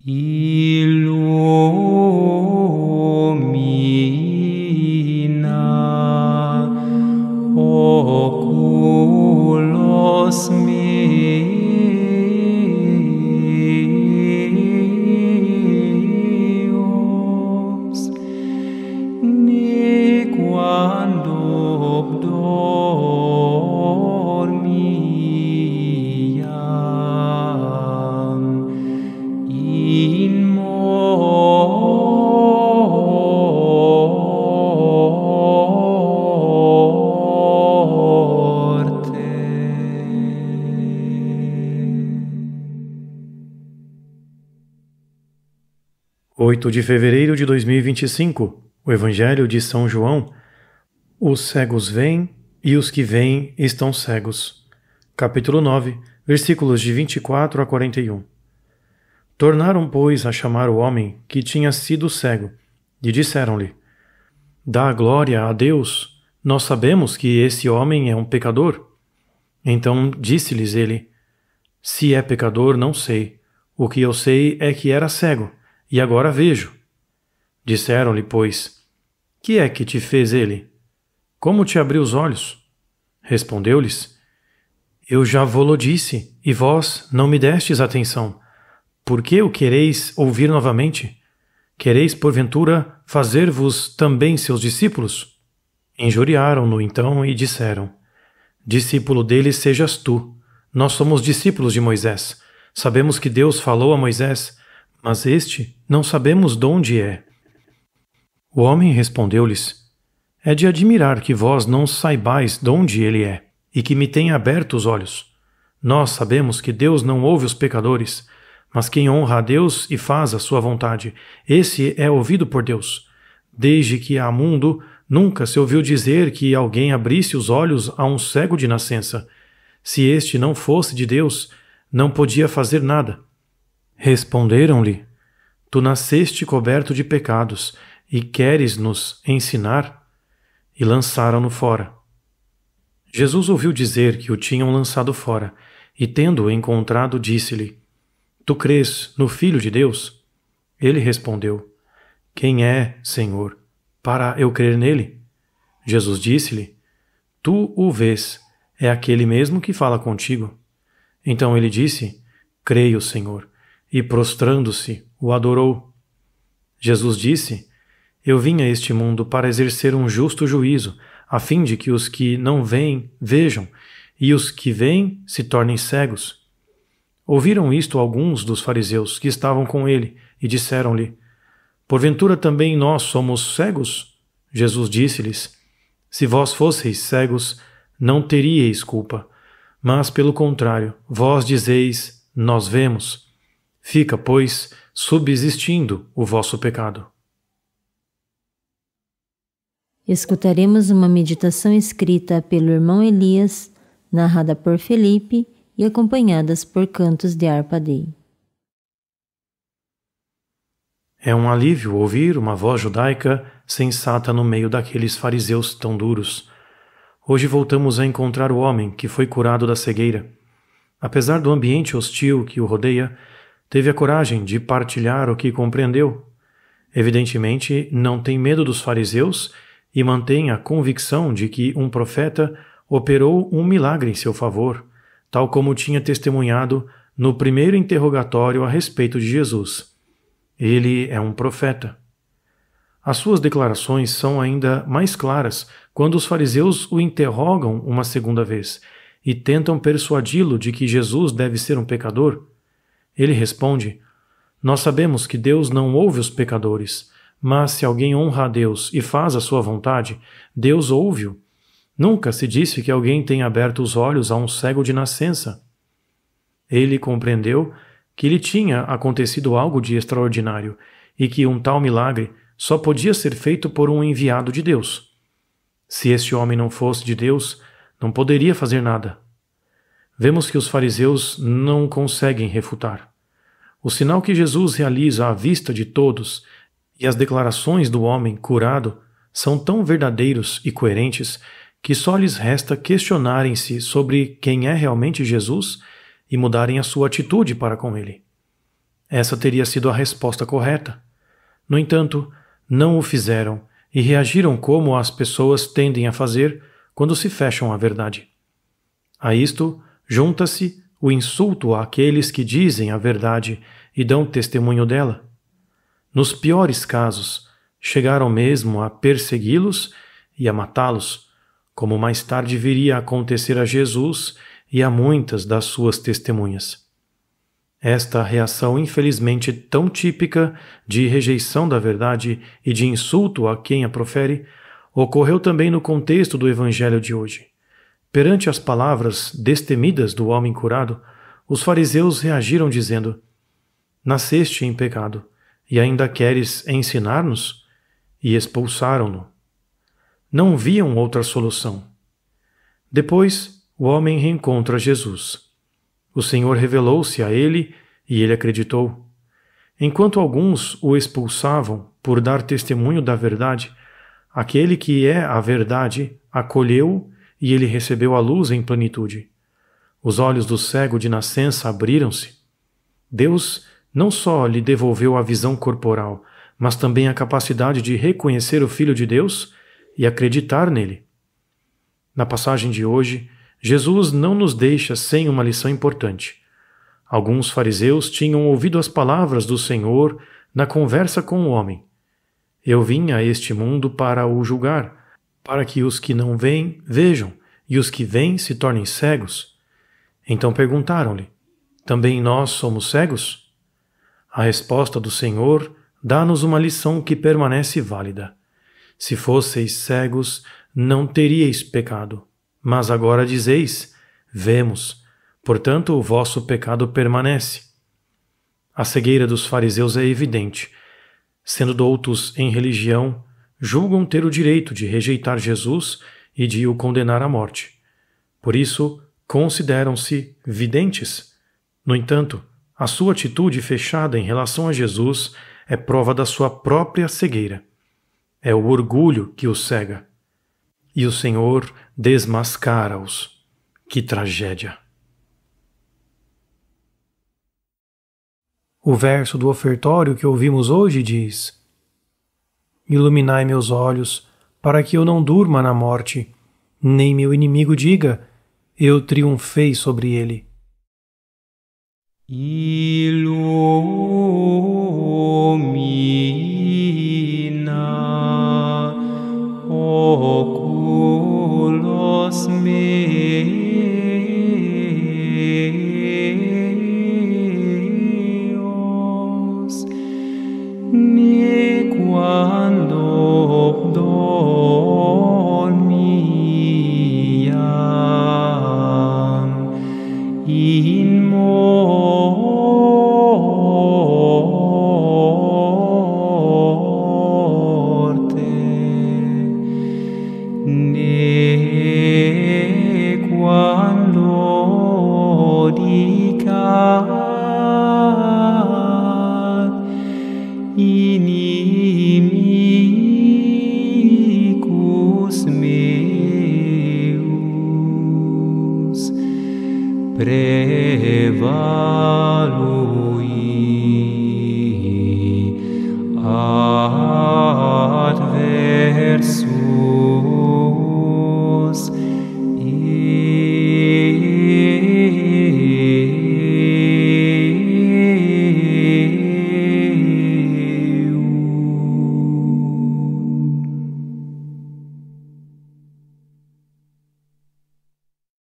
Illumina oculos meus, nequando dormiam in morte. 8 de fevereiro de 2025, o Evangelho de São João. Os cegos vêm e os que vêm estão cegos. Capítulo 9, versículos de 24 a 41. Tornaram, pois, a chamar o homem que tinha sido cego, e disseram-lhe: Dá glória a Deus, nós sabemos que esse homem é um pecador. Então disse-lhes ele: Se é pecador, não sei. O que eu sei é que era cego, e agora vejo. Disseram-lhe, pois: Que é que te fez ele? Como te abriu os olhos? Respondeu-lhes: Eu já vô-lo disse, e vós não me destes atenção. Por que o quereis ouvir novamente? Quereis, porventura, fazer-vos também seus discípulos? Injuriaram-no então e disseram: Discípulo dele sejas tu. Nós somos discípulos de Moisés. Sabemos que Deus falou a Moisés, mas este não sabemos de onde é. O homem respondeu-lhes: É de admirar que vós não saibais de onde ele é, e que me tenha aberto os olhos. Nós sabemos que Deus não ouve os pecadores, mas quem honra a Deus e faz a sua vontade, esse é ouvido por Deus. Desde que há mundo, nunca se ouviu dizer que alguém abrisse os olhos a um cego de nascença. Se este não fosse de Deus, não podia fazer nada. Responderam-lhe: Tu nasceste coberto de pecados, e queres-nos ensinar? E lançaram-no fora. Jesus ouviu dizer que o tinham lançado fora, e tendo-o encontrado, disse-lhe: Tu crês no Filho de Deus? Ele respondeu: Quem é, Senhor, para eu crer nele? Jesus disse-lhe: Tu o vês, é aquele mesmo que fala contigo. Então ele disse: Creio, Senhor, e prostrando-se, o adorou. Jesus disse: Eu vim a este mundo para exercer um justo juízo, a fim de que os que não veem vejam, e os que veem se tornem cegos. Ouviram isto alguns dos fariseus que estavam com ele, e disseram-lhe: Porventura também nós somos cegos? Jesus disse-lhes: Se vós fosseis cegos, não teríeis culpa. Mas, pelo contrário, vós dizeis: Nós vemos. Fica, pois, subsistindo o vosso pecado. Escutaremos uma meditação escrita pelo irmão Elias, narrada por Felipe e acompanhadas por cantos de harpa-dei. É um alívio ouvir uma voz judaica sensata no meio daqueles fariseus tão duros. Hoje voltamos a encontrar o homem que foi curado da cegueira. Apesar do ambiente hostil que o rodeia, teve a coragem de partilhar o que compreendeu. Evidentemente, não tem medo dos fariseus e mantém a convicção de que um profeta operou um milagre em seu favor, tal como tinha testemunhado no primeiro interrogatório a respeito de Jesus. Ele é um profeta. As suas declarações são ainda mais claras quando os fariseus o interrogam uma segunda vez e tentam persuadi-lo de que Jesus deve ser um pecador. Ele responde: Nós sabemos que Deus não ouve os pecadores, mas se alguém honra a Deus e faz a sua vontade, Deus ouve-o. Nunca se disse que alguém tenha aberto os olhos a um cego de nascença. Ele compreendeu que lhe tinha acontecido algo de extraordinário e que um tal milagre só podia ser feito por um enviado de Deus. Se este homem não fosse de Deus, não poderia fazer nada. Vemos que os fariseus não conseguem refutar. O sinal que Jesus realiza à vista de todos e as declarações do homem curado são tão verdadeiros e coerentes que só lhes resta questionarem-se sobre quem é realmente Jesus e mudarem a sua atitude para com ele. Essa teria sido a resposta correta. No entanto, não o fizeram e reagiram como as pessoas tendem a fazer quando se fecham à verdade. A isto junta-se o insulto àqueles que dizem a verdade e dão testemunho dela. Nos piores casos, chegaram mesmo a persegui-los e a matá-los, como mais tarde viria a acontecer a Jesus e a muitas das suas testemunhas. Esta reação infelizmente tão típica de rejeição da verdade e de insulto a quem a profere, ocorreu também no contexto do Evangelho de hoje. Perante as palavras destemidas do homem curado, os fariseus reagiram dizendo: "Nasceste em pecado, e ainda queres ensinar-nos?" E expulsaram-no. Não viam outra solução. Depois, o homem reencontra Jesus. O Senhor revelou-se a ele e ele acreditou. Enquanto alguns o expulsavam por dar testemunho da verdade, aquele que é a verdade acolheu e ele recebeu a luz em plenitude. Os olhos do cego de nascença abriram-se. Deus não só lhe devolveu a visão corporal, mas também a capacidade de reconhecer o Filho de Deus e acreditar nele. Na passagem de hoje, Jesus não nos deixa sem uma lição importante. Alguns fariseus tinham ouvido as palavras do Senhor na conversa com o homem. Eu vim a este mundo para o julgar, para que os que não veem vejam, e os que veem se tornem cegos. Então perguntaram-lhe: também nós somos cegos? A resposta do Senhor dá-nos uma lição que permanece válida. Se fosseis cegos, não teríeis pecado. Mas agora dizeis: vemos, portanto o vosso pecado permanece. A cegueira dos fariseus é evidente. Sendo doutos em religião, julgam ter o direito de rejeitar Jesus e de o condenar à morte. Por isso, consideram-se videntes. No entanto, a sua atitude fechada em relação a Jesus é prova da sua própria cegueira. É o orgulho que os cega. E o Senhor desmascara-os. Que tragédia! O verso do ofertório que ouvimos hoje diz: iluminai meus olhos, para que eu não durma na morte, nem meu inimigo diga: eu triunfei sobre ele. Illumina oculos meus, ne quando dormiam in morte, ne quando dicat inimicus meus prevalui adversum